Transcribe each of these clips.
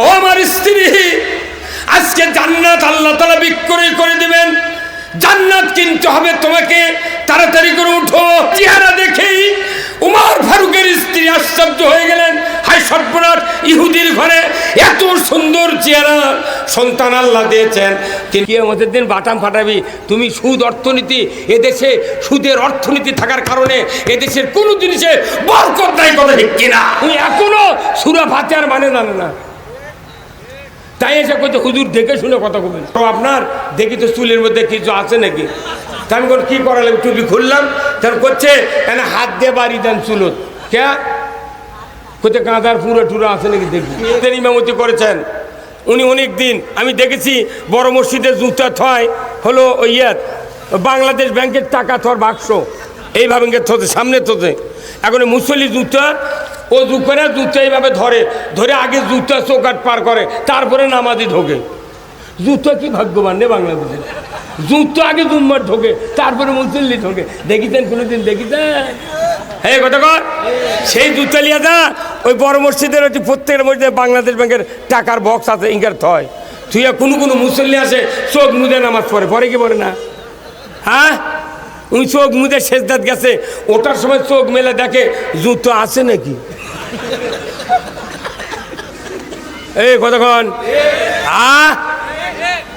ও আমার স্ত্রী, আজকে জান্নাত আল্লাহ তাআলা বিক্রয় করে দিবেন। জান্নাত কিনতে হবে তোমাকে, তাড়াতাড়ি করে উঠো। চেহারা দেখেই উমর ফারুকের স্ত্রী আশ্চর্য হয়ে গেলেন। হায় সর্বনাশ, ইহুদির ঘরে এত সুন্দর চেহারা সন্তান আল্লাহ দিয়েছেন, কিয়ামতের দিন বাটাম ফাটাবি। তুমি সুদ অর্থনীতি, এদেশে সুদের অর্থনীতি থাকার কারণে এদেশের কোনো জিনিসে বরকত নাই, কথা ঠিক কিনা? তুমি এখনো সূরা ফাতিহার মানে জানে না, তাই এসে কইতে হুজুর দেখে শুনে কথা বলবেন। তো আপনার দেখি তো চুলের মধ্যে কিছু আছে নাকি? তা আমি কি করা লাগবে? টুপি খুললাম, তখন করছে এনে হাত দিয়ে বাড়ি দেন চুলত। কে কোথায় কাঁদার পুরো টুরা আছে নাকি দেখি। ইমামতি করেছেন উনি অনেক দিন, আমি দেখেছি বড় মসজিদে জুতা থয় হলো ওই বাংলাদেশ ব্যাংকের টাকা থর বাক্স এইভাবে থতে, সামনে থতে। এখন মুসল্লি জুতা ও করে জুতা এইভাবে ধরে ধরে আগে জুতা চৌকাট পার করে, তারপরে নামাজি ঢোকে। জুতো কি ভাগ্যবান রে বাংলাদেশে, জুতো আগে জুম্মার ঢোকে, তারপরে মুসল্লি ঢোকে। দেখিতেন কোনোদিন? দেখিতেন? হ্যাঁ কথা কর। সেই জুতা লিয়া যা ওই বড় মসজিদের ওই প্রত্যেকের মসজিদে বাংলাদেশ ব্যাংকের টাকার বক্স আছে, ইঙ্গার থয়। তুই কোনো কোনো মুসল্লি আছে চোখ মুদে নামাজ পড়ে, পরে কি পড়ে না? হ্যাঁ, উনি চোখ মুদে সেজদাত গেছে, ওটার সময় চোখ মেলে দেখে জুতো আছে নাকি। এই কতক্ষণ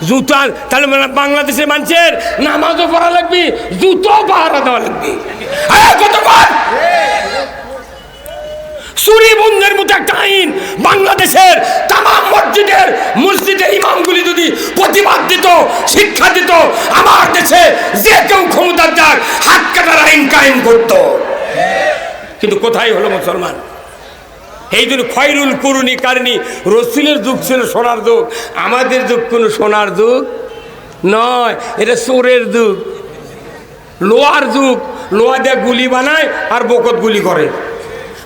জুতা, তাহলে বাংলাদেশের মানুষের নামাজও পড়া লাগবে, জুতো পাহারা দেওয়া লাগবে। কতক্ষণ চুরি বন্ধের মতো একটা আইন বাংলাদেশের তাম মসজিদের ইমামগুলি যদি প্রতিবাদ দিত, শিক্ষা দিত, আমার দেশে যে কেউ ক্ষমতার যাক হাত কাটার আইন কায়েম করত। কিন্তু কোথায় হলো মুসলমান? এই জন্য খয়রুল কুরুনি কারণী, রসুলের যুগ ছিল সোনার যুগ, আমাদের যুগ কোনো সোনার যুগ নয়, এটা চোরের যুগ, লোহার যুগ। লোহা দিয়ে গুলি বানায় আর বকত গুলি করে।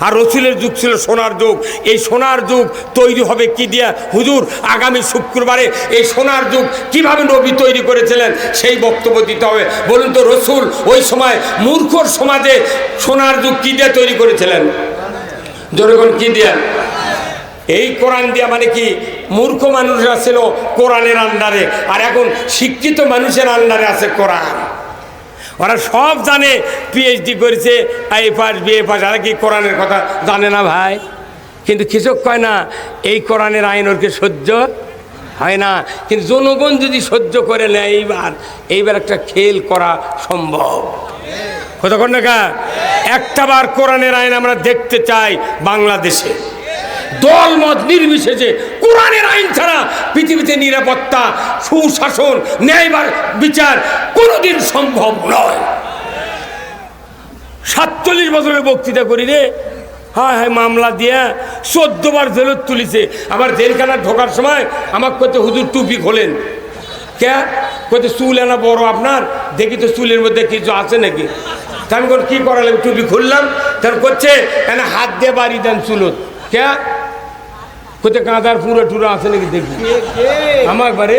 আর রসুলের যুগ ছিল সোনার যুগ। এই সোনার যুগ তৈরি হবে কি দিয়া? হুজুর আগামী শুক্রবারে এই সোনার যুগ কিভাবে নবী তৈরি করেছিলেন সেই বক্তব্য দিতে হবে। বলুন তো, রসুল ওই সময় মূর্খর সমাজে সোনার যুগ কি দিয়ে তৈরি করেছিলেন? জনগণ কি দিয়া? এই কোরআন দিয়া। মানে কি, মূর্খ মানুষরা ছিল কোরআনের আন্ডারে, আর এখন শিক্ষিত মানুষের আন্ডারে আছে কোরআন। ওরা সব জানে, পিএইচডি করেছে, আই পাস বিএ পাস, আর কি কোরআনের কথা জানে না ভাই। কিন্তু কিছু কয় না, এই কোরআনের আইন ওরকে সহ্য হয় না। কিন্তু জনগণ যদি সহ্য করে নেয়, এইবার একটা খেল করা সম্ভব। কতক্ষণ না একটা বার কোরআনের আইন আমরা দেখতে চাই বাংলাদেশে, দল মত নির্বিশেষে। কোরআনের আইন ছাড়া পৃথিবীতে নিরাপত্তা, সুশাসন, ন্যায় বিচার কোনোদিন সম্ভব নয়। 47 বছরের বক্তৃতা করি রে, হ্যাঁ হ্যাঁ মামলা দিয়া 14 বার জেলত তুলিছে। আবার জেলখানা ঢোকার সময় আমাকে কত হুজুর টুপি খোলেন। কে কত চুল আনা বড় আপনার, দেখি তো চুলের মধ্যে কিছু আছে নাকি। আমি কি করা লাগবে? টুপি খুললাম, তখন করছে এনে হাত দিয়ে বাড়ি দেন চুলত। কে কোথায় কাঁদার পুরো টুরা আছে নাকি দেখি। আমার বারে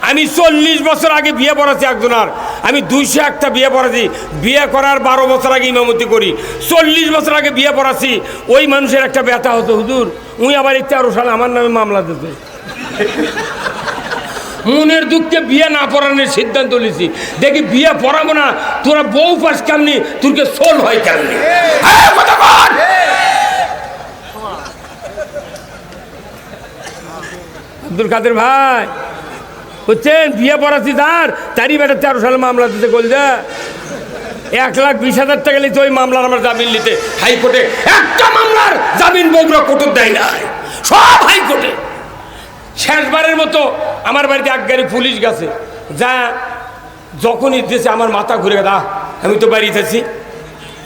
আমি 40 বছর আগে বিয়ে পড়াচ্ছি একজনের, আমি 201টা বিয়ে পড়াচ্ছি। বিয়ে করার 12 বছর আগে ইমামতি করি, 40 বছর আগে বিয়ে পড়াচ্ছি। ওই মানুষের একটা ব্যথা হতো, হুজুর উনি আবার 13 সালে আমার নামে মামলা দিতে। মনের দুঃখে বিয়ে না পড়ানোর সিদ্ধান্ত নিয়েছি। দেখি বিয়ে পড়াবো না, তোরা বউ পাস কেমনি, তোরকে সোল হয় কেমনি। আব্দুল কাদের ভাই বুঝছেন, বিয়ে পড়াচ্ছি তারই বেটা 13 সালে মামলা দিতে বলছে। 1,20,000 টাকা নিতে ওই মামলার আমার জামিন নিতে হাইকোর্টে। একটা মামলার জামিন বগুড়া কোর্ট দেয় নাই, সব হাইকোর্টে। শেষবারের মতো আমার বাড়িতে এক গাড়ি পুলিশ গেছে, যা যখনই দিয়েছে আমার মাথা ঘুরে গেছে। আমি তো বাড়িতে আছি,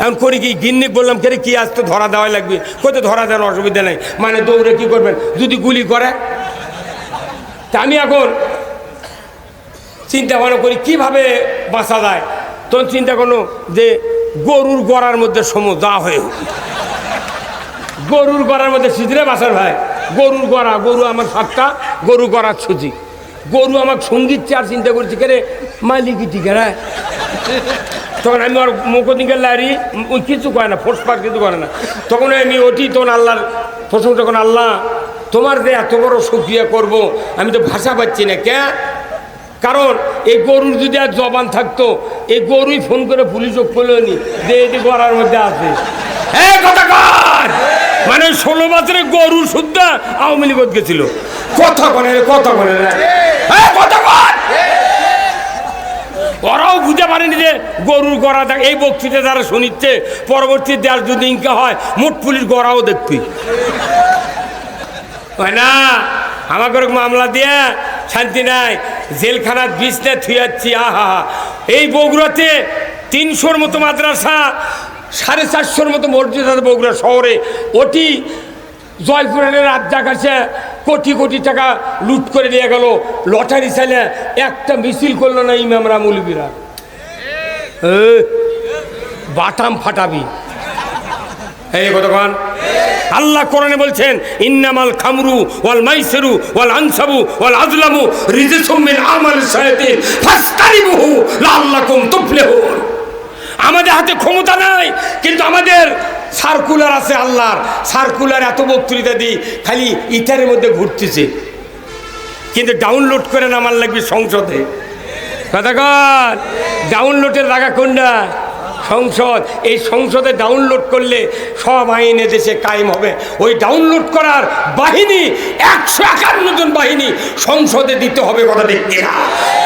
এখন করি কি? গিন্নি বললাম কে কি আজ তো ধরা দেওয়া লাগবে। কোথায় ধরা দেওয়ার অসুবিধা নেই, মানে দৌড়ে কি করবেন যদি গুলি করে। তা আমি এখন চিন্তা ভাবনা করি কিভাবে বাঁচা যায়। তখন চিন্তা করলো যে গরুর গড়ার মধ্যে যা হয়ে, গরুর গড়ার মধ্যে সিজরে বাঁচার ভাই। গরুর গড়া, গরু আমার 7টা, গরু গড়ার ছুজি, গরু আমার সঙ্গীত চার চিন্তা করছি কে রে মালিকি টিকা। তখন আমি ওর মুখদিকে লারি, ওই কিছু করে না, ফোর্স পার কিছু করে না। তখন আমি ওটি তখন আল্লাহর প্রশংসা, তখন আল্লাহ তোমার যে এত বড় শুকরিয়া করব আমি তো ভাষা পাচ্ছি না। কে? কারণ এই গরুর যদি আর জবান থাকতো এই গরুই ফোন করে পুলিশ খোলেনি যে এটি গড়ার মধ্যে আছে। হ্যাঁ কথা কর, মানে 16 বছরের গরু শুদ্ধ আওয়ামী লীগ গেছিল। কথা বলে কথা বলে কথা বল। ওরাও বুঝতে পারেনি যে গরুর গড়া দেখ। এই বক্তৃতা যারা শুনিচ্ছে পরবর্তী দেশ যদি ইনকা হয় মোট পুলিশ গড়াও দেখবি হয় না। আমাকে মামলা দিয়ে শান্তি নাই, জেলখানার বিছনা থুয়াচ্ছি। আহা, এই বগুড়াতে 300-র মতো মাদ্রাসা, 450-র মতো মসজিদ আছে বগুড়া শহরে। ওটি জয়পুরের রাজ্জাক আছে কোটি কোটি টাকা লুট করে দিয়ে গেল। লটারি চাইলে একটা মিছিল করলো না ইমামরা মৌলবীরা। বাটাম ফাটাবি। এই কতক্ষণ আল্লাহ কোরআনে বলছেন ইন্নামাল খামরু ওয়াল মাইসিরু ওয়াল আনসাবু ওয়াল আজলামু রিজসুম মিন আমালিশ শায়াতিন ফাসতারিবুহু লাআল্লাকুম তুফলিহুন। আমাদের হাতে ক্ষমতা নাই, কিন্তু আমাদের সার্কুলার আছে আল্লাহর। সার্কুলার এত বক্তৃতা দিই খালি ইটারের মধ্যে ঘুরতেছে, কিন্তু ডাউনলোড করে নামার লাগবে সংসদে। কথা কর, ডাউনলোডের জায়গা কোনটা? সংসদ। এই সংসদে ডাউনলোড করলে সব আইন দেশে কায়েম হবে। ওই ডাউনলোড করার বাহিনী 151 জন বাহিনী সংসদে দিতে হবে। কথা দেখতে না,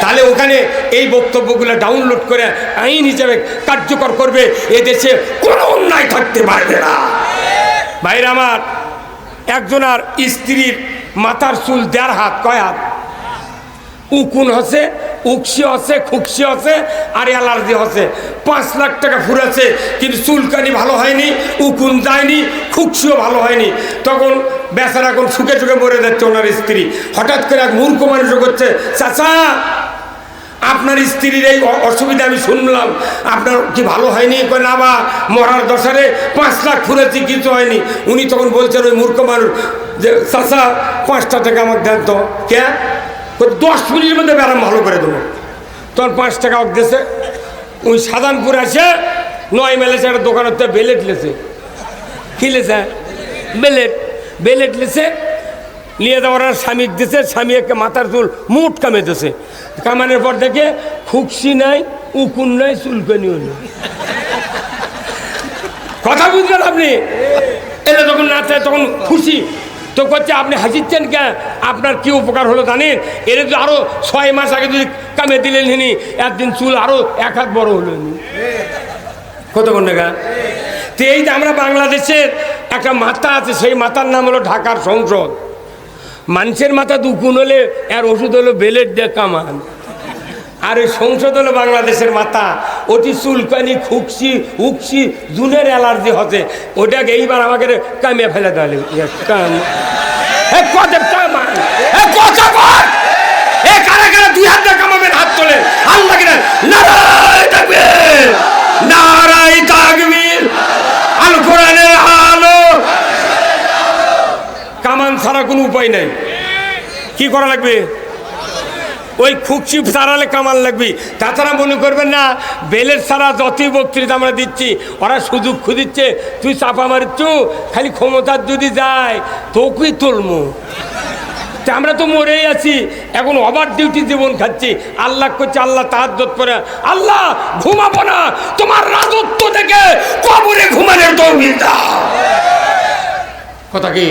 তাহলে ওখানে এই বক্তব্যগুলো ডাউনলোড করে আইন হিসেবে কার্যকর করবে। এদেশে কোনো অন্যায় থাকতে পারবে না। ভাইরা আমার, একজন আর স্ত্রীর মাথার চুল 1.5 হাত, কয় হাত? উকুন হচ্ছে, উকসি হচ্ছে, খুকসি হচ্ছে, আর অ্যালার্জি হচ্ছে। 5 লাখ টাকা ফুরাছে, কিন্তু চুলকানি ভালো হয়নি, উকুন যায়নি, খুকসিও ভালো হয়নি। তখন বেচারা এখন শুকে শুকে মরে যাচ্ছে ওনার স্ত্রী। হঠাৎ করে এক মূর্খ মানুষ করছে, চাচা আপনার স্ত্রীর এই অসুবিধা আমি শুনলাম, আপনার কি ভালো হয়নি? কয় না বা মরার দশারে 5 লাখ ফুরেছি, কিছু হয়নি। উনি তখন বলছেন ওই মূর্খ মানুষ যে চাচা 5টা টাকা আমাকে দেন তো। কে? 10 মিনিটের মধ্যে ব্যারাম ভালো করে দেবো। তখন 5 টাকা দিয়েছে। ওই সাধারণপুর আসে 9 মাইলে একটা দোকান হতে বেলেট লেছে। কি লেছে? বেলেট লেছে। নিয়ে যাওয়ার স্বামীর দিয়েছে, স্বামী একে মাথার চুল মুট কামে দিয়েছে। কামানোর পর দেখে খুকসি নাই, উকুন নাই, চুলকানিও নেই। কথা বুঝলেন আপনি? এটা যখন নাচে তখন খুশি তো করছে, আপনি হাসিচ্ছেন কেন? আপনার কি উপকার হলো জানেন? এর যদি আরো 6 মাস আগে যদি কামে দিলেন হিনি, একদিন চুল আরো 1 হাত বড় হলো। কতক্ষণ টাকা? তো এই যে আমরা বাংলাদেশের একটা মাথা আছে, সেই মাথার নাম হলো ঢাকার সংসদ। মানুষের মাথা দুকুন হলে এর ওষুধ হলো বেলেট দিয়ে কামান। আর এই সংসদ হলো বাংলাদেশের মাথা। ওটি চুলকানি, খুকসি, উকসি, জুনের অ্যালার্জি হচ্ছে। ওটাকে এইবার আমাকে কামিয়ে ফেলে দেওয়া কারা কারা 2 হাত দিয়ে কামাবেন? হাত তোলে। আল্লাহ নারায় তাকবীর, নারায় তাকবীর, আল কোরআনের আলো। কামান ছাড়া কোনো উপায় নাই। কি করা লাগবে? ওই খুকসি ছাড়ালে কামান লাগবে। তাছাড়া মনে করবেন না বেলের ছাড়া যতই বক্তৃতা আমরা দিচ্ছি ওরা সুযোগ খুঁজিচ্ছে। তুই চাপা মারিচ্ছ, খালি ক্ষমতার যদি যায় তোকেই তুলমু। আমরা তো মরেই আছি, এখন ওভার ডিউটি জীবন খাচ্ছি। আল্লাহ করছে, আল্লাহ তাহাজ্জুদ করে, আল্লাহ ঘুমাবো না, তোমার রাজত্ব থেকে কবরে ঘুমানোর তৌফিক দাও। কথা কি?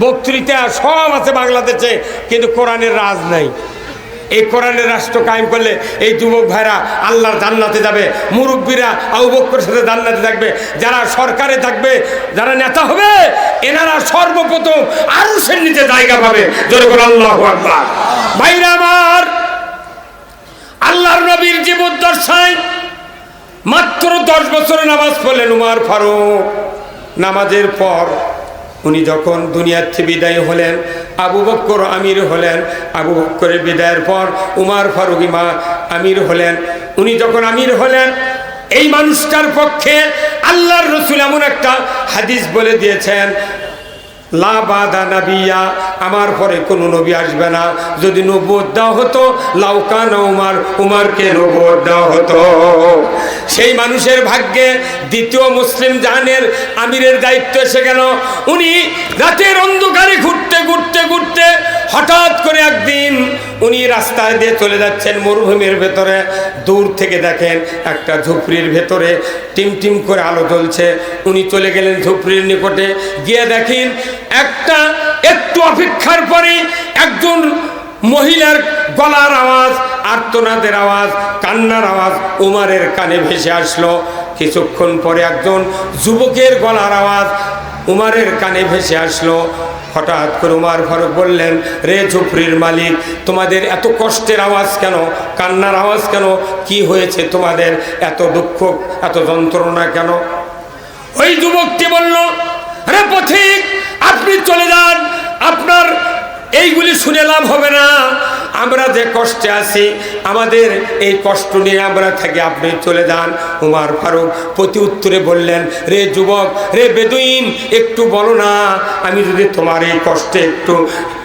বক্তৃতা সব আছে বাংলাদেশে, কিন্তু কোরআনের রাজ নাই। এই কোরআনের রাষ্ট্র কায়েম করলে এই যুবক ভাইরা আল্লাহর জান্নাতে যাবে, মুরব্বীরা আবু বকরের সাথে জান্নাতে থাকবে, যারা সরকারে থাকবে, যারা নেতা হবে, এনারা সর্বপ্রথম আরশের নিচে জায়গা পাবে। জোরে বলো আল্লাহু আকবার। ভাইরা আমার, আল্লাহর নবীর জীবদ্দশায় মাত্র 10 বছর নামাজ পড়লেন উমর ফারুক। নামাজের পর উনি যখন দুনিয়ার থেকে বিদায় হলেন, আবু বকর আমির হলেন। আবু বকরের বিদায়ের পর উমর ফারুক আমির হলেন। উনি যখন আমির হলেন, এই মানুষটার পক্ষে আল্লাহর রাসূল এমন একটা হাদিস বলে দিয়েছেন, লা বাদা নাবিয়া, আমার পরে কোনো নবী আসবে না। যদি নবুয়ত দেওয়া হতো লাউকানা উমর, উমরকে নবুয়ত দেওয়া হতো। সেই মানুষের ভাগ্যে দ্বিতীয় মুসলিম জাহানের আমিরের দায়িত্ব এসে গেল। উনি রাতের অন্ধকারে ঘুরতে হঠাৎ করে একদিন উনি রাস্তায় দিয়ে চলে যাচ্ছেন মরুভূমির ভেতরে, দূর থেকে দেখেন একটা ঝুপড়ির ভেতরে টিমটিম করে আলো জ্বলছে। উনি চলে গেলেন ঝুপড়ির নিকটে, গিয়ে দেখেন একটু অপেক্ষার পরে একজন মহিলার গলার আওয়াজ, আর্তনাদের আওয়াজ, কান্নার আওয়াজ উমারের কানে ভেসে আসলো। কিছুক্ষণ পরে একজন যুবকের গলার আওয়াজ উমারের কানে ভেসে আসলো। হঠাৎ করে উমার ফারুক বললেন, রে ঝুপড়ির মালিক, তোমাদের এত কষ্টের আওয়াজ কেন, কান্নার আওয়াজ কেন, কি হয়েছে তোমাদের, এত দুঃখ এত যন্ত্রণা কেন? ওই যুবকটি বলল, রে পথিক, আপনি চলে যান, আপনার এইগুলি শুনে লাভ হবে না, আমরা যে কষ্টে আছি আমাদের এই কষ্ট নিয়ে আমরা থাকি, আপনি চলে যান। উমার ফারুক প্রতি উত্তরে বললেন, রে যুবক, রে বেদুইন, একটু বলো না, আমি যদি তোমার এই কষ্টে একটু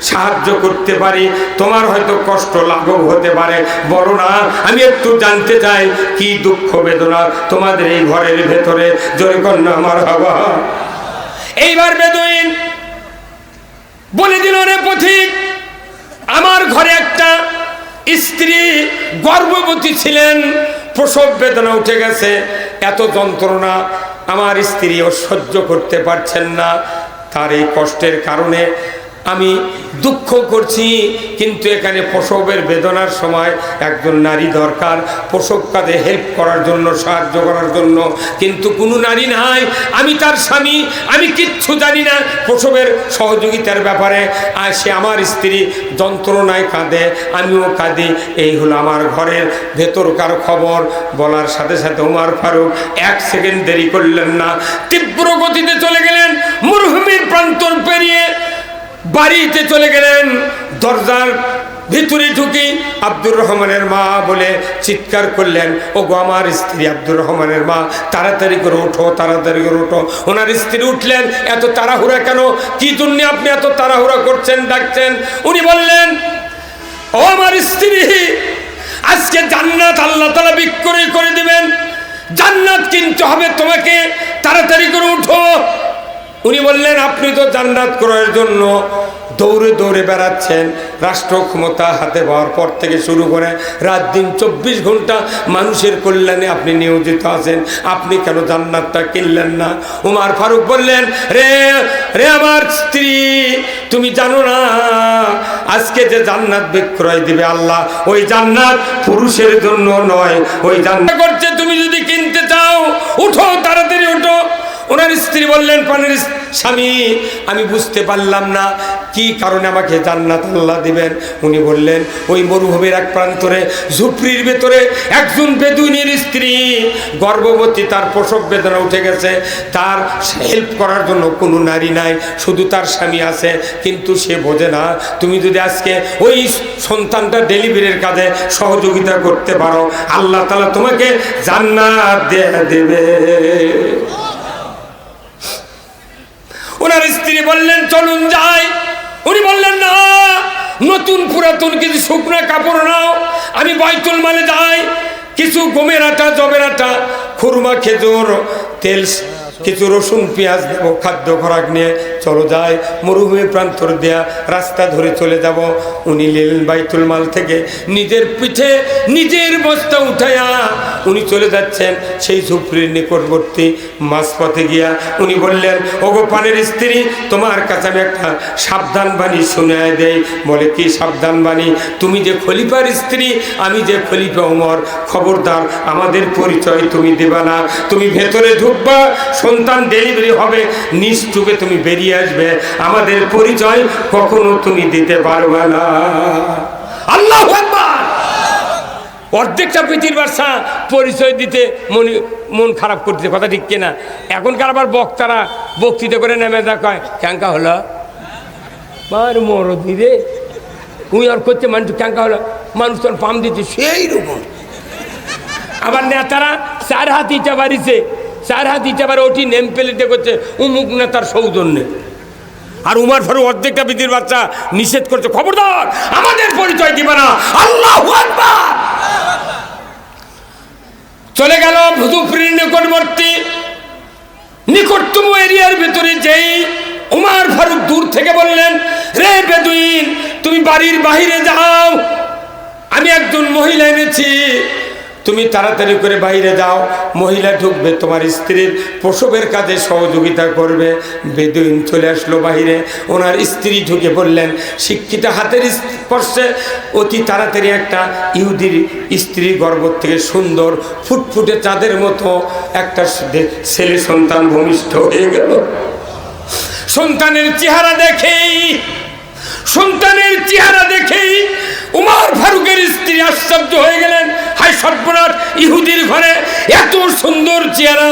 সাহায্য করতে পারি, তোমার হয়তো কষ্ট লাঘব হতে পারে, বলো না, আমি একটু জানতে চাই কি দুঃখ বেদনা তোমাদের এই ঘরের ভেতরে। জোরে কন্যা আমার বাবা। এইবার বেদুইন বলে দিল, রে পথিক, আমার ঘরে একটা স্ত্রী গর্ভবতী ছিলেন, প্রসব বেদনা উঠে গেছে, এত যন্ত্রণা আমার স্ত্রীও সহ্য করতে পারছেন না, তার এই কষ্টের কারণে আমি দুঃখ করছি, কিন্তু এখানে প্রসবের বেদনার সময় একজন নারী দরকার, প্রসব কাজে হেল্প করার জন্য, সাহায্য করার জন্য, কিন্তু কোনো নারী নাই, আমি তার স্বামী, আমি কিচ্ছু জানি না প্রসবের সহযোগিতার ব্যাপারে, আর সে আমার স্ত্রী যন্ত্রণায় কাঁদে, আমিও কাঁদি, এই হলো আমার ঘরের ভেতরকার খবর। বলার সাথে সাথে উমার ফারুক এক সেকেন্ড দেরি করলেন না, তীব্র গতিতে চলে গেলেন, মরুভূমির প্রান্তর পেরিয়ে বাড়িতে চলে গেলেন। দরজার ভিতরে ঢুকি আব্দুর রহমানের মা বলে চিৎকার করলেন, ও গো আমার স্ত্রী আব্দুর রহমানের মা, তাড়াতাড়ি করে ওঠো, তাড়াতাড়ি করে ওঠো। ওনার স্ত্রী উঠলেন, এত তাড়াহুড়া কেন, কি জন্য আপনি এত তাড়াহুড়া করছেন, ডাকছেন? উনি বললেন, ও আমার স্ত্রী, আজকে জান্নাত আল্লাহ তাআলা বিক্রয় করে দিবেন, জান্নাত কিনতে হবে তোমাকে, তাড়াতাড়ি করে উঠো। উনি বললেন, আপনি তো জান্নাত ক্রয়ের জন্য দৌড়ে দৌড়ে বেড়াচ্ছেন, রাষ্ট্র ক্ষমতা হাতে পাওয়ার পর থেকে শুরু করে রাত দিন 24 ঘন্টা মানুষের কল্যাণে আপনি নিয়োজিত আছেন, আপনি কেন জান্নাতটা কিনলেন না? উমার ফারুক বললেন, রে রে আমার স্ত্রী, তুমি জানো না আজকে যে জান্নাত বিক্রয় দিবে আল্লাহ, ওই জান্নাত পুরুষের জন্য নয়, ওই জান্নাত করছে, তুমি যদি কিনতে চাও উঠো, তাড়াতাড়ি উঠো। ওনার স্ত্রী বললেন, প্রাণের স্বামী, আমি বুঝতে পারলাম না কি কারণে আমাকে জান্নাত আল্লাহ দিবেন। উনি বললেন, ওই মরুভূমির এক প্রান্তরে ঝুপড়ির ভেতরে একজন বেদুইনের স্ত্রী গর্ভবতী, তার প্রসব বেদনা উঠে গেছে, তার হেল্প করার জন্য কোনো নারী নাই, শুধু তার স্বামী আছে, কিন্তু সে বোঝে না। তুমি যদি আজকে ওই সন্তানটা ডেলিভারির কাজে সহযোগিতা করতে পারো, আল্লাহ তাআলা তোমাকে জান্নাত দেবে। ওনার স্ত্রী বললেন, চলুন যাই। উনি বললেন, না, নতুন পুরাতন কিছু শুকনো কাপড় নাও, আমি বাইতুল মালে যাই, কিছু গমের আটা, জবের আটা, খুরমা, খেজুর, তেল, কিছু রসুন, পেঁয়াজ দেব, খাদ্য খোরাক নিয়ে চলো যাই, মরুভূমি প্রান্তর দেয়া রাস্তা ধরে চলে যাব। উনি নিলেন বাইতুল মাল থেকে নিজের পিঠে নিজের বস্তা উঠাইয়া উনি চলে যাচ্ছেন সেই ঝুপড়ির নিকটবর্তী মাঝপথে গিয়া উনি বললেন, ওগো পানের স্ত্রী, তোমার কাছে আমি একটা সাবধান বাণী শুনায় দেই। বলে, কি সাবধান বাণী? তুমি যে খলিফার স্ত্রী, আমি যে খলিফা ওমর, খবরদার আমাদের পরিচয় তুমি দেবা না, তুমি ভেতরে ঢুকবা, সন্তান ডেলিভারি হবে, নিশ্চুপে তুমি বেরিয়ে আসবে, আমাদের পরিচয় কখনো তুমি দিতে পারবে না। আল্লাহু আকবার। অর্ধেকটা পৃথিবীর বাদশা পরিচয় দিতে মন খারাপ করতে, কথা ঠিক কিনা? এখনকার আবার বক্তারা বক্তৃতা করে নেমে দেখায়, ক্যাঙ্কা হলো মার মরদি রে, উই আর করছে মানুষ ক্যাঙ্কা হলো, মানুষ তোর পাম দিচ্ছে সেই রকম। আবার নেতারা 4 হাত ইটা বাড়িছে, 4 হাত ইটা বাড়ি ওটি নেম প্লেটে করছে উমুক নেতার সৌজন্যে। আর উমার ফারুক অর্ধেকটা পৃথিবীর বাচ্চা নিষেধ করছে, খবরদার আমাদের পরিচয় দিবে না। আল্লাহু আকবার। চলে গেল ঝুপড়ির নিকটবর্তী নিকটতম এরিয়ার ভিতরে যেই উমার ফারুক দূর থেকে বললেন, রে বেদুইন, তুমি বাড়ির বাইরে যাও, আমি একজন মহিলা এনেছি, তুমি তাড়াতাড়ি করে বাইরে যাও। মহিলা ঢুকবে, তোমার স্ত্রীর প্রসবের কাজে সহযোগিতা করবে। বেদুইন চলে আসলো বাইরে, ওনার স্ত্রী ঢুকে বললেন, শিক্ষিত হাতের স্পর্শে অতি তাড়াতাড়ি একটা ইহুদির স্ত্রী গর্ভ থেকে সুন্দর ফুটফুটে চাঁদের মতো একটা ছেলে সন্তান ভূমিষ্ঠ হয়ে গেল। সন্তানের চেহারা দেখেই উমর ফারুকের স্ত্রী আশ্চর্য হয়ে গেলেন, হায় সর্বনাশ, ইহুদির ঘরে এত সুন্দর চেহারা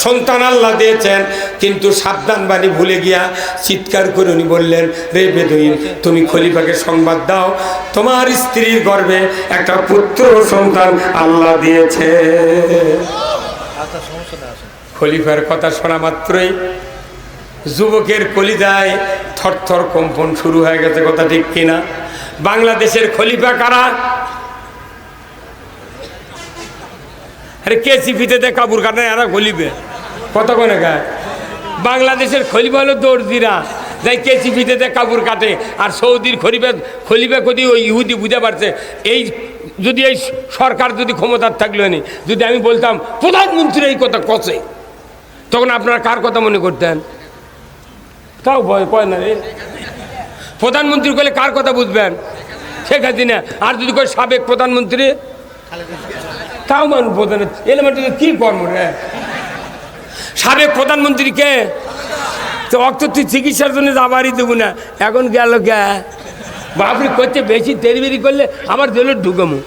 সন্তান আল্লাহ দিয়েছেন। কিন্তু সাবধান বাণী ভুলে গিয়া চিৎকার করে উনি বললেন, রে বেদুইন, তুমি খলিফাকে সংবাদ দাও, তোমার স্ত্রীর গর্ভে একটা পুত্র সন্তান আল্লাহ দিয়েছে। খলিফার কথা শোনা মাত্রই যুবকের কলিজায় থরথর কম্পন শুরু হয়ে গেছে। কথা ঠিক কিনা? বাংলাদেশের খলিফা কারা? আরে কেসিপিতে কাপড় কাটে এরা খলিফে কত কোনে গায়? বাংলাদেশের খলিফা হলো দর্জিরা, যাই কেসিপিতে কাপড় কাটে। আর সৌদির খলিফা কদি ওই ইহুদি বুঝতে পারছে। এই যদি এই সরকার যদি ক্ষমতার থাকলো নি, যদি আমি বলতাম প্রধানমন্ত্রী এই কথা কষে, তখন আপনারা কার কথা মনে করতেন? তাও ভয় কয় না রে, প্রধানমন্ত্রী বলে কার কথা বুঝবেন? শেখ হাসিনা। আর যদি কয় সাবেক প্রধানমন্ত্রী, তাও মানুষ প্রধান এলিমেন্টে কি কর্ম রে? সাবেক প্রধানমন্ত্রীকে তো অক্ত তুই চিকিৎসার জন্য যাবারই দেবো না, এখন গেল গে বাপরি করতে বেশি তেরিবেরি করলে আমার জেলে ঢুকামো।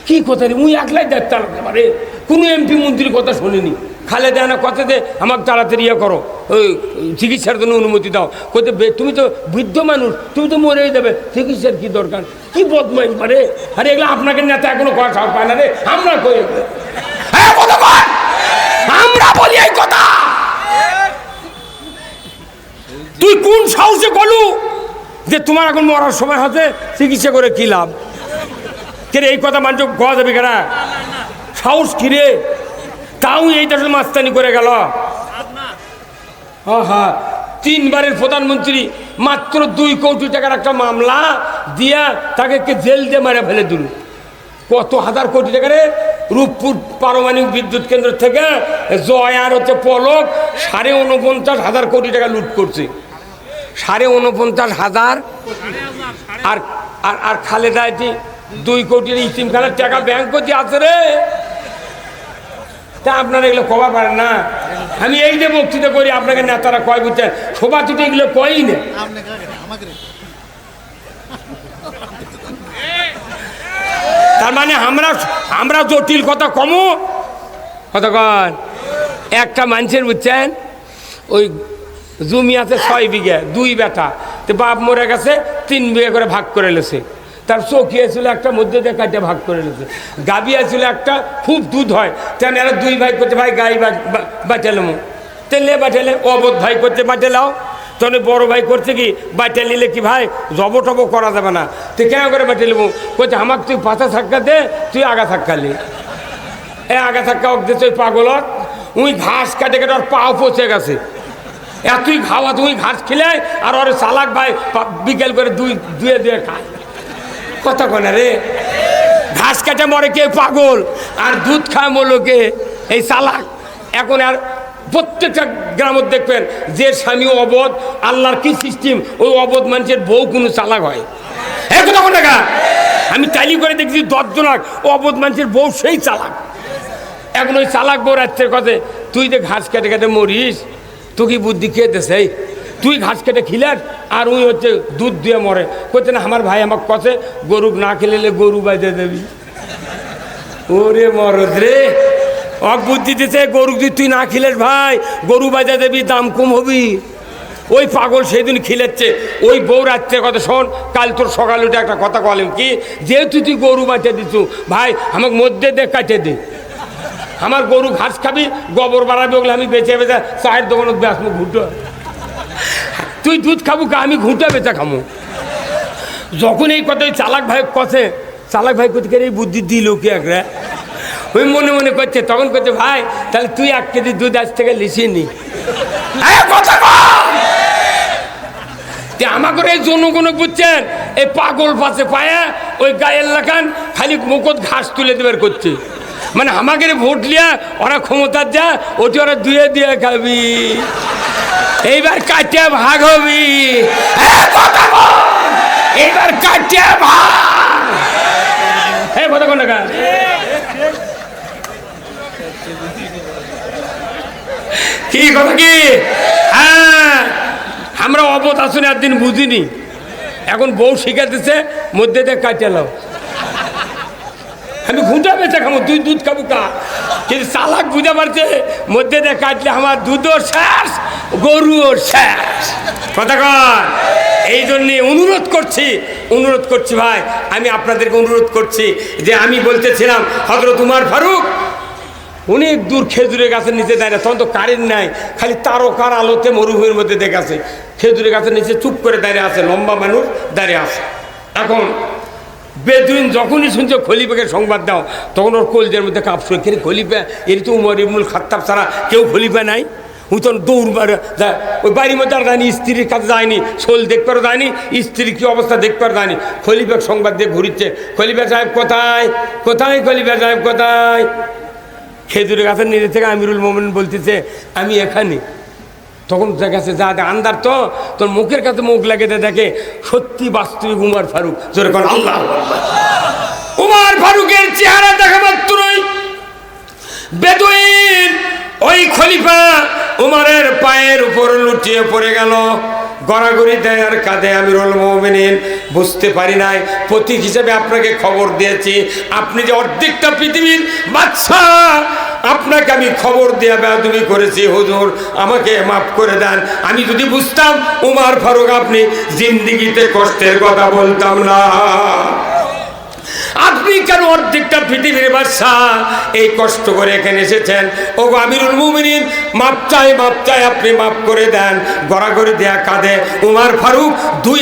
কি কথা রে? মুই একলাই দেখতে পারে কোনো এমপি মন্ত্রীর কথা শুনিনি। খালে দেয় না কথা দে, আমাকে তাড়াতাড়ি ইয়ে করো, ওই চিকিৎসার জন্য অনুমতি দাও। কোথায় তুমি তো বৃদ্ধ মানুষ, তুমি তো মরেই যাবে, চিকিৎসার কি দরকার? কি বদমাই পারে? আরে এগুলো আপনাকে নেতা এখনো কয়া সাহস পায় না রে। আমরা কই, আমরা বলি এই কথা, তুই কোন সাহসে বলু যে তোমার এখন মরার সময় হচ্ছে, চিকিৎসা করে কি লাভ? কে এই কথা মানুষ কোয়া যাবে কেনা? সাহস কিরে? তাও এইটা মাস্তানি করে গেল। হ্যাঁ, 3 বারের প্রধানমন্ত্রী মাত্র 2 কোটি টাকার একটা মামলা দিয়া তাকে জেল দিয়ে মারা ফেলে দিল। কত হাজার কোটি টাকারে রূপপুর পারমাণবিক বিদ্যুৎ কেন্দ্র থেকে জয় আর হচ্ছে পলক 49,500 কোটি টাকা লুট করছে। 49,500 আর খালেদা 2 কোটির ইসিম খালের টাকা ব্যাংক করতে আছে রে। তা আপনারা এগুলো কবার পারেন না? আমি এই যে বক্তৃতা করি, আপনাকে নেতারা কয় বুঝছেন, সবার তো এগুলো কয়ই না। তার মানে আমরা জটিল কথা কমো কথা কন। একটা মানুষের বুঝছেন ওই জমি আছে 6 বিঘা, 2 বেটা, তো বাপ মরে গেছে, 3 বিঘা করে ভাগ করে লেছে। তার চকিয়ে ছিল একটা, মধ্যে দিয়ে কাটে ভাগ করে লেছে। গাবিয়া ছিল একটা, খুব দুধ হয়, তেন এরা 2 ভাই করতে, ভাই গাই বাটালাম, তেলে বাটালে অবোধ ভাই করতে বাটালাও। তখন বড় ভাই করছে কি, বাটা নিলে কি ভাই জব টব করা যাবে না, তুই কেন করে বাটে নেবো? করছে আমাকে তুই পাতা থাক্কা দে, তুই আগা থাক্কালি। আগা থাক্কা ওকে দিচ্ছে ওই পাগলত। উই ঘাস কাটে কেটে ওর পাও পচে গেছে, এতই খাওয়া তুমি ঘাস খেলে। আর ওর চালাক ভাই বিকেল করে দুয়ে খায়। কথা কয় না রে? ঘাস কাটে মরে কে? পাগল। আর দুধ খায় মলোকে এই চালাক। এখন আর প্রত্যেকটা গ্রামত দেখবেন যে স্বামী অবধ, আল্লাহর কি সিস্টেম, ওই অবধ মানুষের বউ কোনো চালাক হয়? কথা কোন টাকা আমি তাইলি করে দেখছি 10 জন অবধ মানুষের বউ সেই চালাক। এখন ওই চালাক বউ রাত্রের কথা, তুই যে ঘাস কেটে কেটে মরিস, তুই কি বুদ্ধি খেয়ে দেছে? তুই ঘাস কেটে খিলাস আর উই হচ্ছে দুধ দিয়ে মরে। করছে না আমার ভাই আমাকে কছে, গরু না খেলে গরু বাইতে দেবি। ওরে মরদ রে, অক বুদ্ধি দিতে, গরু যদি তুই না খিলেস ভাই, গরু বাইতে দেবি, দাম কম হবি। ওই পাগল সেই দিন খিলেচ্ছে। ওই বউ রাত্রে কথা শোন, কাল তোর সকালে উঠে একটা কথা বলেন কি, যেহেতু তুই গরু বাইতে দিচ্ছ ভাই, আমাকে মধ্যে দে, কাটে দে। আমার গরু ঘাস খাবি, গোবর বাড়াবি, ওগুলো আমি বেঁচে চায়ের দোকানত বেসমু ঘুটো। তুই দুধ খাবো কা, আমি ঘুঁটা বেচা খামো। যখন এই কথা ওই চালাক ভাই কছে, চালাক ভাই কোথায় এই বুদ্ধি দিল কি একটা, ওই মনে মনে করছে। তখন করছে ভাই তাহলে তুই 1 কেজি দুধ আজ থেকে লিসিয়ে নি। আমাকে এই জনগণ বুঝছেন এই পাগল পাশে পায়া ওই গায়ের লাগান খালি মুখত ঘাস তুলে দেবার করছে, মানে আমাকে ভোট লিয়া ওরা ক্ষমতার যা ওটি ওরা ধুয়ে দিয়ে খাবি, এইবার কাটিয়া ভাগ হবি, এইবার কাটিয়া ভাগ। হ্যাঁ কথা কোন টাকা কি কথা কি? হ্যাঁ আমরা অবধ আসলে একদিন বুঝিনি, এখন বউ শিখাতেছে মধ্যে দিয়ে কাটিয়ে লাও, আমি ঘুঁটা বেঁচে খাবো, তুই দুধ খাবো কা, কিন্তু চালাক বুঝা পারছে মধ্যে দিয়ে কাটলে আমার দুধও শেষ গরুও শেষ। কথা কর, এই জন্যে অনুরোধ করছি ভাই, আমি আপনাদেরকে অনুরোধ করছি যে আমি বলতেছিলাম হযরত উমর ফারুক অনেক দূর খেজুরের গাছের নিচে দাঁড়িয়ে, তখন তো কারেন্ট নাই, খালি তারকার আলোতে মরুভূমির মধ্যে দেখাছে, খেজুরের গাছের নিচে চুপ করে দাঁড়িয়ে আছে, লম্বা মানুষ দাঁড়িয়ে আছে। এখন বেদুইন যখনই শুনছে খলিফাকে সংবাদ দাও, তখন ওর কলজের মধ্যে কাঁপছে, এখানে খলিফা, এর তো উমর ইবনুল খাত্তাব ছাড়া কেউ খলিফা নাই। ওই তখন দৌড় মারে যায়, ওই বাড়ির মধ্যে আর যায়নি, স্ত্রীর কাছে যায়নি, শোল দেখতে যায়নি, স্ত্রীর কী অবস্থা দেখতে যায়নি, খলিফাকে সংবাদ দিয়ে ঘুরিচ্ছে, খলিফা সাহেব কোথায় কোথায়, খলিফা সাহেব কোথায়? খেজুরের গাছের নিচে থেকে আমিরুল মোমিন বলতেছে আমি এখানে। তখন দেখাচ্ছে যা আন্দার তো তোর মুখের কাছে মুখ লাগাতে দেখে সত্যি বাস্তবিক উমর ফারুক। জোরে কোন আল্লাহ। উমর ফারুকের চেহারা দেখা মাত্রই বেদুইন ওই খলিফা উমরের পায়ের উপর লুটিয়ে পড়ে গেল, গড়াগড়ি দেয় আর কাঁদে। আমিরুল মুমিনিন বুঝতে পারি নাই, প্রতীক হিসেবে আপনাকে খবর দিয়েছি, আপনি যে অর্ধেকটা পৃথিবীর বাদশা, আপনাকে আমি খবর দিয়ে বেয়াদবি করেছি, হুজুর আমাকে মাফ করে দেন। আমি যদি বুঝতাম উমর ফারুক আপনি জিন্দেগিতে কষ্টের কথা বলতাম না। আপনি কেন অর্ধেকটা পৃথিবীর বাদশা এই কষ্ট করে এখানে এসেছেন? ও আমিরুল মুমিনিন মাপ চাই আপনি মাফ করে দেন। গড়াগড়ি দেয়া কাঁদে উমর ফারুক, দুই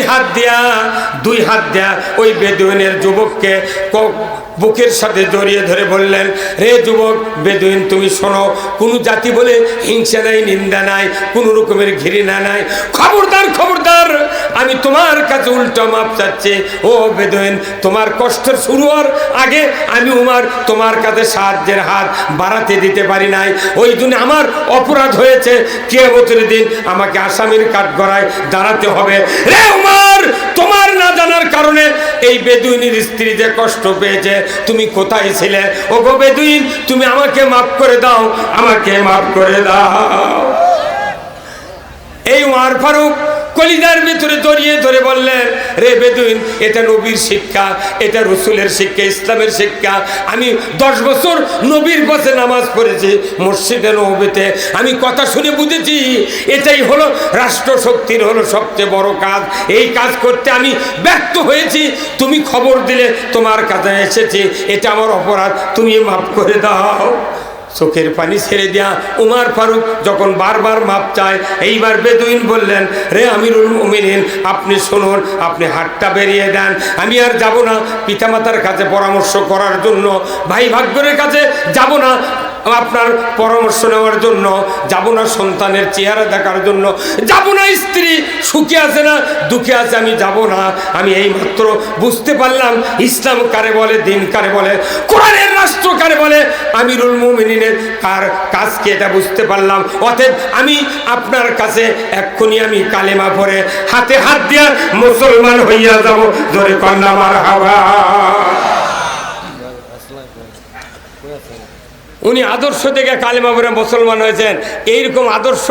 হাত দেয়া ওই বেদুইনের যুবককে বুকের সাথে জড়িয়ে ধরে বললেন, রে যুবক বেদুইন তুমি শোনো, কোনো জাতি বলে হিংসা নাই, নিন্দা নাই, কোনো রকমের ঘৃণা নাই, খবরদার আমি তোমার কাছে উল্টো মাপ চাচ্ছি। ও বেদুইন, তোমার কষ্টের শুরু হওয়ার আগে আমি উমর তোমার কাছে সাহায্যের হাত বাড়াতে দিতে পারি নাই, ওই জন্য আমার অপরাধ হয়েছে, কিয়ামতের দিন আমাকে আসামির কাঠগড়ায় দাঁড়াতে হবে। রে উমর, তোমার না জানার কারণে এই বেদুইনের স্ত্রী যে কষ্ট পেয়েছে, তুমি কোথায় ছিলে? ও গো বেদুইন, তুমি আমাকে মাফ করে দাও, আমাকে মাফ করে দাও। এই উমর ফারুক কলিজার ভিতরে জড়িয়ে ধরে বললেন, রে বেদুইন, এটা নবীর শিক্ষা, এটা রসুলের শিক্ষা, ইসলামের শিক্ষা। আমি 10 বছর নবীর পথে নামাজ পড়েছি মসজিদে নববীতে, আমি কথা শুনে বুঝেছি এটাই হলো রাষ্ট্রশক্তির হলো সবচেয়ে বড় কাজ। এই কাজ করতে আমি ব্যর্থ হয়েছি, তুমি খবর দিলে তোমার কাছে এসেছি, এটা আমার অপরাধ, তুমি মাফ করে দাও। চোখের পানি ছেড়ে দেয়া উমর ফারুক যখন বারবার মাপ চায়, এইবার বেদুইন বললেন, রে আমিরুল মুমিনিন আপনি শুনুন, আপনি হাতটা বেরিয়ে দেন, আমি আর যাব না পিতামাতার কাছে পরামর্শ করার জন্য, ভাই ভাগ্যের কাছে যাব না আপনার পরামর্শ নেওয়ার জন্য, যাব না সন্তানের চেহারা দেখার জন্য, যাব না স্ত্রী সুখে আছে না দুঃখে আছে, আমি যাব না। আমি এই মাত্র বুঝতে পারলাম ইসলাম কারে বলে, দিন কারে বলে, কোরআনের রাষ্ট্র কারে বলে, আমিরুল মুমিনিনের কার কাজকে এটা বুঝতে পারলাম। অতএব আমি আপনার কাছে এক্ষুনি আমি কালেমা পড়ে হাতে হাত দিয়া মুসলমান হইয়া যাব। জোরে কন্যা মারহাবা। উনি আদর্শ থেকে কালেমা পড়ে মুসলমান হয়েছেন। এইরকম আদর্শ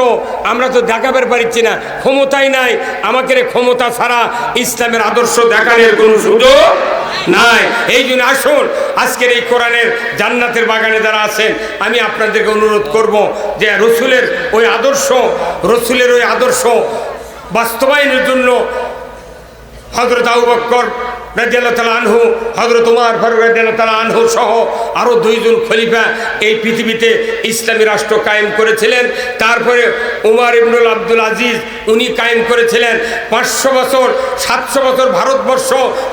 আমরা তো দেখাবার পারছি না, ক্ষমতাই নাই। আমাকে ক্ষমতা ছাড়া ইসলামের আদর্শ দেখানোর কোনো সুযোগ নাই। এই জন্য আসুন আজকের এই কোরআনের জান্নাতের বাগানে যারা আছেন, আমি আপনাদেরকে অনুরোধ করব যে রসুলের ওই আদর্শ বাস্তবায়নের জন্য হযরত আবু বকর রাদিয়াল্লাহু তাআলা আনহু, হযরত উমর ফারুক রাদিয়াল্লাহু তাআলা আনহু সহ আরও 2 জন খলিফা এই পৃথিবীতে ইসলামী রাষ্ট্র কায়েম করেছিলেন। তারপরে উমর ইবনুল আব্দুল আজিজ উনি কায়েম করেছিলেন। 500 বছর 700 বছর ভারতবর্ষ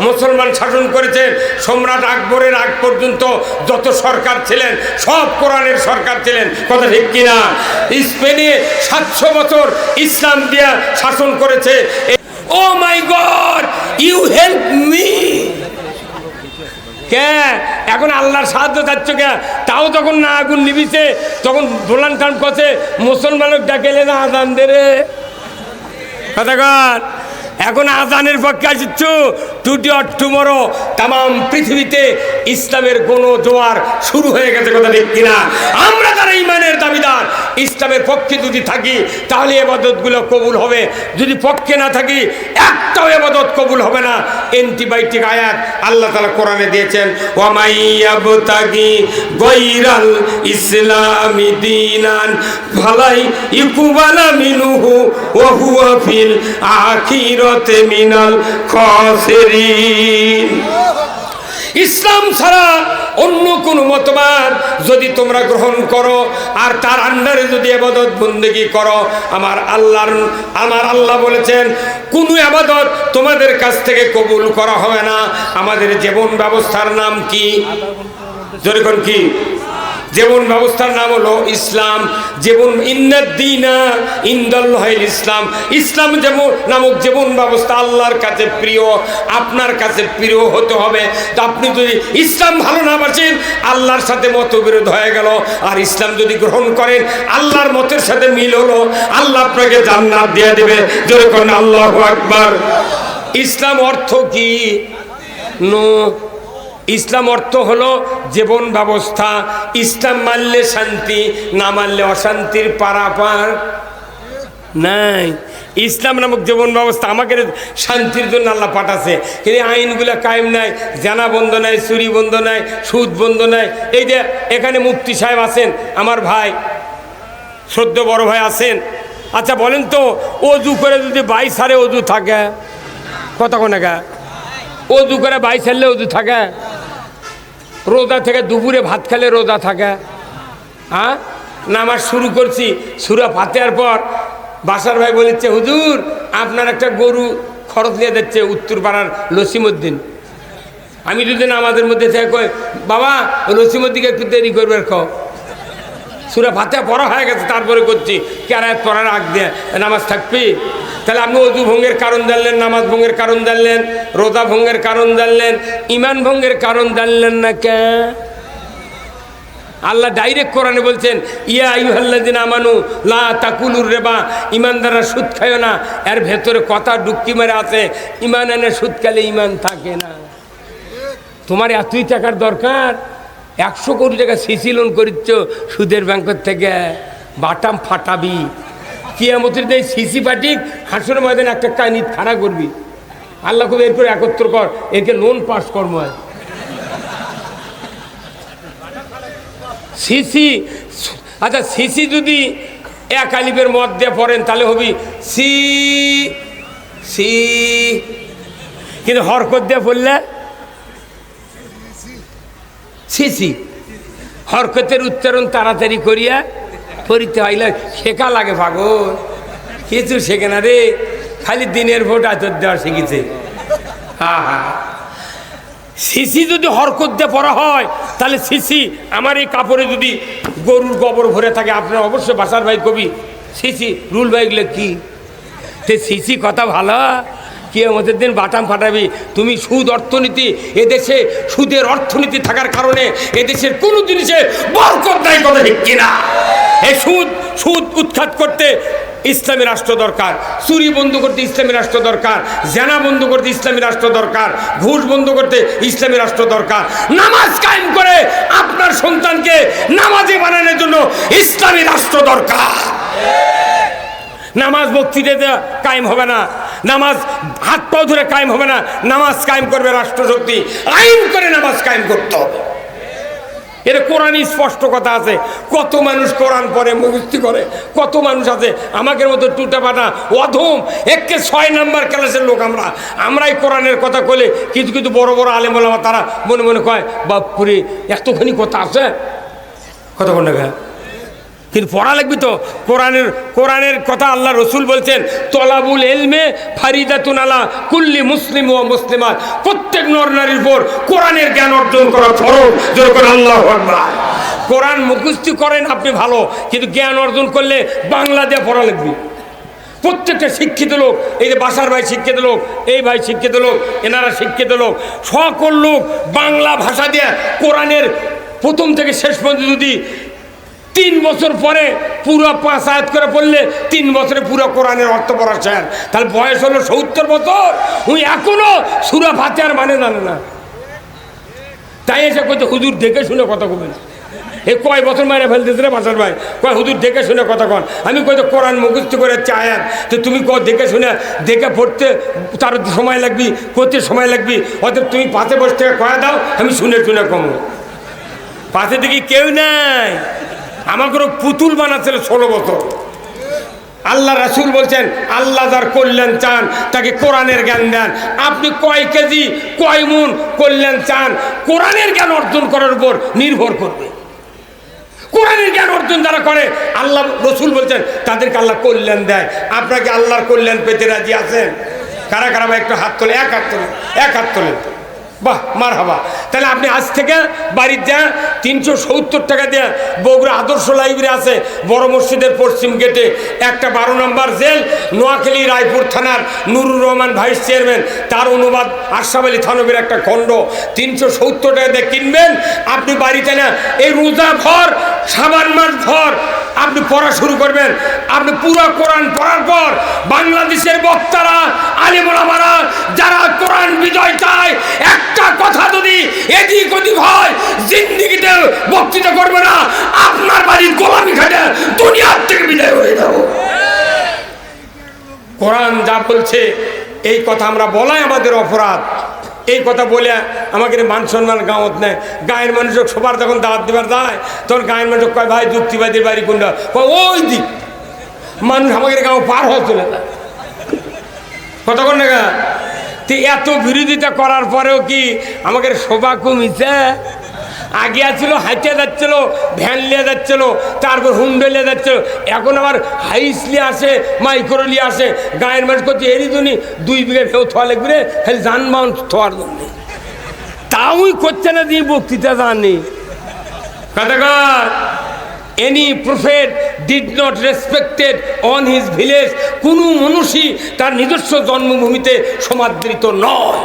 মুসলমান শাসন করেছেন। সম্রাট আকবরের আগ পর্যন্ত যত সরকার ছিলেন সব কোরআনের সরকার ছিলেন, কথা ঠিক কিনা? স্পেনে 700 বছর ইসলাম দিয়া শাসন করেছে। ও মাই গড, ইউ হেল্প মি। কে এখন আল্লাহর সাহায্য চাচ্ছ কে? তাও তখন না আগুন নিবিছে, তখন ডোনাল্ড ট্রাম্প কাছে মুসলমানক ডাকেলে না আজান দে রে কথা কর। এখন আজানের পক্ষে আসিচ্ছ, টুডে অর টুমরো তাম পৃথিবীতে ইসলামের গণজোয়ার শুরু হয়ে গেছে, কথা ঠিক কিনা? আমরা যারা ইমানের দাবিদার, ইসলামের পক্ষে যদি থাকি তাহলে এবাদতগুলো কবুল হবে, যদি পক্ষে না থাকি একটাও এবাদত কবুল হবে না। অ্যান্টিবায়োটিক আয়াত আল্লাহ তাআলা কোরআনে দিয়েছেন, ওয়ামাইয়াবতাগি গায়রাল ইসলামি দীনান ফালাই ইকুবালা মিনহু ওয়া হুয়া ফিল আখিরাতি মিনাল খাসিরিন। ইসলাম ছাড়া অন্য কোন মতবাদ যদি তোমরা গ্রহণ করো আর তার আন্ডারে যদি ইবাদত বন্দেগী করো, আমার আল্লাহ বলেছেন কোন ইবাদত তোমাদের কাছ থেকে কবুল করা হবে না। আমাদের জীবন ব্যবস্থার নাম কি? যেরকম কি জীবন ব্যবস্থার নাম হলো ইসলাম। জীবন ইন্নাদ্দীনা ইনদাল্লাহিল ইসলাম। ইসলাম যেমন নামক জীবন ব্যবস্থা আল্লাহর কাছে প্রিয়, আপনার কাছে প্রিয় হতে হবে। তো আপনি যদি ইসলাম ভালো না বাসেন, আল্লাহর সাথে মতবিরোধ হয়ে গেল। আর ইসলাম যদি গ্রহণ করেন, আল্লাহর মতের সাথে মিল হলো, আল্লাহ আপনাকে জান্নাত দিয়ে দেবে। জোরে করুন আল্লাহু আকবার। ইসলাম অর্থ কি? ইসলাম অর্থ হলো জীবন ব্যবস্থা। ইসলাম মানলে শান্তি, না মানলে অশান্তির পারাপার নাই। ইসলাম নামক জীবন ব্যবস্থা আমাকে শান্তির জন্য আল্লাহ পাঠাচ্ছে, কিন্তু আইনগুলো কায়েম নাই, জানা বন্ধ নাই, চুরি বন্ধ নাই, সুদ বন্ধ নাই। এই যে এখানে মুফতি সাহেব আছেন, আমার ভাই, শ্রদ্ধেয় বড় ভাই আছেন। আচ্ছা বলেন তো, অজু করে যদি 22 সালে অজু থাকে, কতক্ষণ একা অজু করে 22 সালে অজু থাকে? রোজা থেকে দুপুরে ভাত খেলে রোজা থাকে? হ্যাঁ, নামাজ শুরু করছি, সূরা ফাতিহার পর বাসার ভাই বলেছে, হুজুর আপনার একটা গরু খরচ নিয়ে দিচ্ছে উত্তর পাড়ার লসিমউদ্দিন। আমি যদি নামাজের মধ্যে থেকে কই, বাবা লসিমউদ্দিনকে একটু দেরি করবে, খাও সূরা ফাতিহা পড়া হয়ে গেছে তারপরে করছি, কেরায়াত পড়ার আগ দিয়ে নামাজ থাকবি? তাহলে আপনি অজু ভঙ্গের কারণ জানলেন, নামাজ ভঙ্গের কারণ জানলেন, রোজা ভঙ্গের কারণ জানলেন, ইমান ভঙ্গের কারণ জানলেন না কে? আল্লাহ ডাইরেক্ট কোরআনে বলছেন, ইয়া আইয়ুহাল্লাযিনা আমানু লা তাকুলুর রিবা, ইমানদাররা সুদ খায় না। এর ভেতরে কথা ডুক্কি মেরে আছে, ইমান এনে সুদ খেলে ইমান থাকে না। তোমার এতই টাকার দরকার, 100 কোটি টাকা সিসি লোন করিচ্ছ সুদের ব্যাংকের থেকে, বাটাম ফাটাবি। কিয়ামতের দিন সিসি পাঠিক হাসরের ময়দানে একটা কাহিনী খাড়া করবি। আল্লাহ খুব এরপর একত্র কর, একে লোন পাস কর্ম হয়। সিসি, আচ্ছা সিসি যদি 1 আলিফের মদ দিয়ে পড়েন তাহলে হবি সি সি, কিন্তু হরকত দিয়ে পড়লে সিসি। হরকতের উচ্চারণ তাড়াতাড়ি করিয়া পড়িতে হইলে শেখা লাগে, পাগল কিছু শেখে না রে, খালি দিনের ভোট আতর দেওয়া শিখেছে। হ্যাঁ হ্যাঁ, সিসি যদি হরকত দিয়ে পড়া হয় তাহলে সিসি। আমার এই কাপড়ে যদি গরুর গোবর ভরে থাকে, আপনার অবশ্যই বাসার ভাই কবি সিসি রুল ভাইগুলো কি তে সিসি কথা ভালো। কিয়ামতের দিন বাটাম ফাটাবি। তুমি সুদ অর্থনীতি, এদেশে সুদের অর্থনীতি থাকার কারণে এদেশের কোনো জিনিসে বরকত নাই, কথা ঠিক কিনা? এই সুদ উৎখাত করতে ইসলামী রাষ্ট্র দরকার, চুরি বন্ধ করতে ইসলামী রাষ্ট্র দরকার, জেনা বন্ধ করতে ইসলামী রাষ্ট্র দরকার, ঘুষ বন্ধ করতে ইসলামী রাষ্ট্র দরকার। নামাজ কায়েম করে আপনার সন্তানকে নামাজে বানানোর জন্য ইসলামী রাষ্ট্র দরকার। নামাজ বক্তৃতা কায়েম হবে না, নামাজ হাত পাও ধরে কায়েম হবে না, নামাজ কায়েম করবে রাষ্ট্রশক্তি। আইন করে নামাজ কায়েম করতে হবে। এর কোরআনই স্পষ্ট কথা আছে। কত মানুষ কোরআন পড়ে মুখস্থি করে, কত মানুষ আছে আমাদের মতো টুটা পাটা অধম একে 6 নাম্বার ক্লাসের লোক। আমরাই কোরআনের কথা কইলে কিছু কিছু বড় বড় আলেম ওলামা তারা মনে মনে কয়, বাপুরে এতখানি কথা আছে, কতক্ষণ টাকা, কিন্তু পড়া লাগবে তো। কোরআনের কথা আল্লাহ রসুল বলছেন, তলাবুল এলমে ফারিদাতুন আলা কুল্লি মুসলিম ও মুসলিমাত। প্রত্যেক নর নারীর উপর কোরআনের জ্ঞান অর্জন করা ফরজ। যখন আল্লাহু আকবার। কোরআন মুখস্থি করেন আপনি ভালো, কিন্তু জ্ঞান অর্জন করলে বাংলা দিয়ে পড়া লাগবে। প্রত্যেকটা শিক্ষিত লোক, এই যে বাসার ভাই শিক্ষিত লোক, এই ভাই শিক্ষিত লোক, এনারা শিক্ষিত লোক, সকল লোক বাংলা ভাষা দিয়ে কোরআনের প্রথম থেকে শেষ পর্যন্ত যদি 3 বছর পরে পুরো 5 আয়াত করে পড়লে 3 বছরে পুরো কোরআনের অর্থ পড়া শেষ। তাহলে বয়স হলো 70 বছর, উনি এখনো সূরা ফাতিহার মানে জানে না। তাই এসে কইতে হুজুর দেখে শুনে কথা কবেন। এ কয় বছর মারে ফেলতেছে রে বাসার ভাই, কয় হুজুর দেখে শুনে কথা কন। আমি কই তো কোরআন মুখস্থ করে আয়াত, তো তুমি কো দেখে শুনে দেখে পড়তে তার সময় লাগবি, করতে সময় লাগবি, অতএব তুমি পাশে বসে থেকে কয়া দাও, আমি শুনে শুনে কমো। পাশে দেখি কেউ নাই, আমাকে পুতুল বানাচ্ছিল 16 বছর। আল্লাহ রাসূল বলছেন আল্লাহ যার কল্যাণ চান তাকে কোরআনের জ্ঞান দেন। আপনি কয় কেজি কয় মন কল্যাণ চান, কোরআনের জ্ঞান অর্জন করার উপর নির্ভর করবে। কোরআনের জ্ঞান অর্জন যারা করে আল্লাহ রসুল বলছেন তাদেরকে আল্লাহ কল্যাণ দেয়। আপনাকে আল্লাহর কল্যাণ পেতে রাজি আছেন? কারা কারা ভাই একটু হাত তোলে, এক হাত তোলেন, এক হাত তোলেন। বাহ, মারহাবা। তাহলে আপনি আজ থেকে বাড়ির দেন 370 টাকা দেন। বগুড়া আদর্শ লাইব্রেরি আছে বড় মসজিদের পশ্চিম গেটে, একটা 12 নম্বর জেল, নোয়াখালী রায়পুর থানার নুরুর রহমান ভাইস চেয়ারম্যান, তার অনুবাদ আশরাফ আলী থানবীর একটা খণ্ড 370 টাকা দিয়ে কিনবেন। আপনি বাড়িতে না এই রোজা ভর সাবান মাস ভর আপনি পড়া শুরু করবেন। আপনি পুরো কোরআন পড়ার পর বাংলাদেশের বক্তারা, আলেম ওলামারা যারা কোরআন বিজয় চায়, একটা কথা যদি এদিক ওদিক হয় জিন্দেগিতে বক্তৃতা করবে না, আপনার বাড়ির গোলামি খাটে দুনিয়ার থেকে বিদায় হয়ে যাব। কোরআন যা বলছে এই কথা আমরা বলাই আমাদের অপরাধ। এই কথা বলে আমাকে মান সম্মান গাঁৱত নেয়। গাঁয়ের মানুষক সবার যখন দাওয়াত দিবার যায় তখন গাঁয়ের মানুষ কয় ভাই যুক্তিবাদীর বাড়ি কোনটা, কয় ওই দিক। মানুষ আমাদের গাঁও পার হওয়া চলে যায় কতক্ষণ না। তো এত বিরোধিতা করার পরেও কি আমাদের শোভা কমিছে? আগে ছিল হাইটে যাচ্ছিল, ভ্যান নিয়ে যাচ্ছিল, তারপর হুন্ডে নিয়ে যাচ্ছিল, এখন আবার হাইস নিয়ে আসে, মাইক্রো নিয়ে আসে। গায়ের মানুষ করছে এরই জন্য 2 বিঘা কেউ থোয়া লাগবে রে, খালি যানবাহন থোয়ার জন্য। তাওই করছে না দিয়ে বক্তৃতা জানি কথাকার। Any prophet did not respected on his village. কোনো মানুষই তার নিজস্ব জন্মভূমিতে সমাদৃত নয়।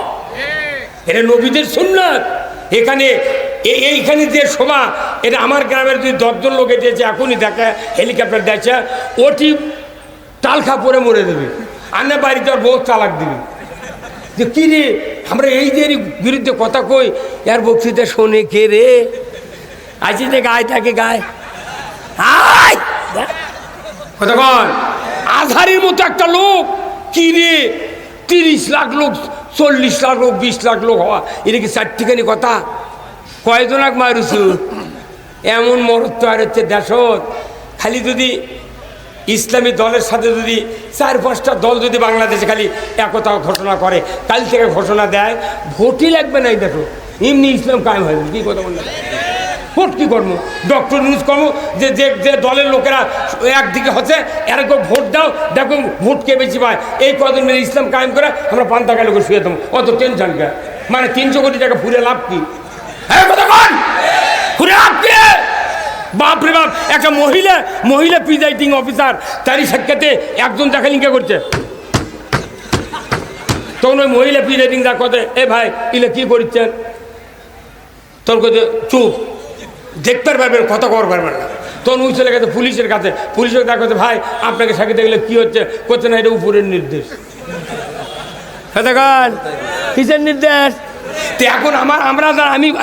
এটা নবীদের সুন্নাত। এখানে এইখানে যে শোভা, এটা আমার গ্রামের যদি 10 জন লোকে দিয়েছে এখনই দেখা হেলিকপ্টার দেখছে, ওটি টালখা পরে মরে দেবে। আর না বাড়িতে আর বহু চালাক দিবি যে কী রে আমরা এই যে বিরুদ্ধে কথা কই, এর বক্তৃতা শোনে কে রে? আছি যে গায়ে থাকে গায়ে কতক্ষণ আজহারির মতো একটা লোক, কি রে 30 লাখ লোক, 40 লাখ লোক, 20 লাখ লোক হওয়া, এটা কি 4টিখানি কথা? কয়জনাক মারুছু? এমন মরত্ব আর হচ্ছে দেশত। খালি যদি ইসলামী দলের সাথে যদি 4-5টা দল যদি বাংলাদেশে খালি একতা ঘোষণা করে, কাল থেকে ঘোষণা দেয়, ভোটই লাগবে না এই দেখো, এমনি ইসলাম কায়েম হয়ে যাবে। কী কথা বললাম? ভোট কী কর্ম? ডক্টর নিউজ কর্ম যে যে দলের লোকেরা একদিকে হচ্ছে এরকম ভোট দাও, দেখো ভোট কে বেশি পায়, এই কদিন মিলে ইসলাম কায়েম করে আমরা 5 টাকা লোক শুয়ে দেবো। অত টেনশন কে? মানে 300 কোটি টাকা ফুরে লাভ কি? হ্যাঁ কতক্ষণ ফুরে লাভ কি? বাপরে বাপ, একটা মহিলা প্রিজাইডিং অফিসার, তারই সাক্ষাতে একজন দেখা লিঙ্কা করছে, তখন ওই মহিলা প্রিজাইডিং যা কথা, এ ভাই ইলে কী করছেন? তোর কথা চুপ, দেখতে পারবেন, কথা কর পারবেন না। তখন ওই চলে গেছে পুলিশের কাছে, পুলিশের কাছে করছে ভাই আপনাকে সাক্ষাতে গেলে কী হচ্ছে? করছে না এটা উপরের নির্দেশ। কতক্ষণ কিসের নির্দেশ? তো এখন আমরা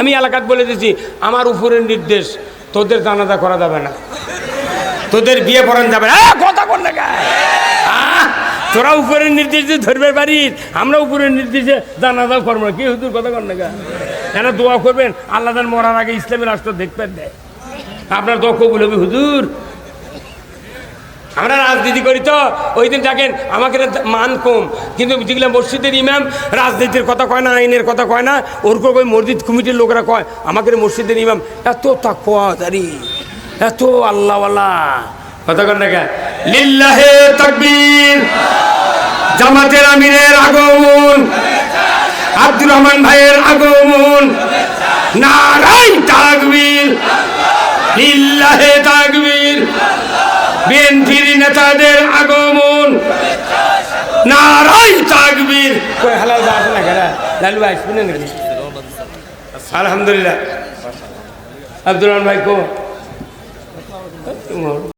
আমি এলাকাত বলে দিচ্ছি আমার উপরের নির্দেশ, তোদের জানাজা করা যাবে না, তোদের বিয়ে পড়ানো যাবে না। কথা কর না গায়ে, তোরা উপরের নির্দেশ দিয়ে ধরবে বাড়ির, আমরা উপরের নির্দেশে জানাজাও করবো না। কি হুজুর কথা কর না গায়ে? এরা দোয়া করবেন আল্লাহ তাআলা মরার আগে ইসলামী রাষ্ট্র দেখবেন দেয়, আপনার দোয়া কবুল হবে হুজুর। আমরা রাজনীতি করি তো ওই দিন দেখেন আমাকে মান কম, কিন্তু যেগুলো মসজিদের ইমাম রাজনীতির কথা কয় না, আইনের কথা কয় না, ওরকম ওই মসজিদ কমিটির লোকেরা কয় আমাকে মসজিদের ইমাম এত তাকওয়াদারি, এত আল্লাহওয়ালা। কথা কন না কেন? লিল্লাহে তাকবীর। জামাতের আমিরের আগমন, আব্দুর রহমান ভাইয়ের আগমন, নারায়ে তাকবীর, লিল্লাহে তাকবীর, বিএনপির নেতাদের আগমন, নারাই তাকবীর। হালাল ভাই আসে না কেন? লালু ভাই শুনে নাকি? আলহামদুলিল্লাহ। আব্দুল রহমান ভাই কো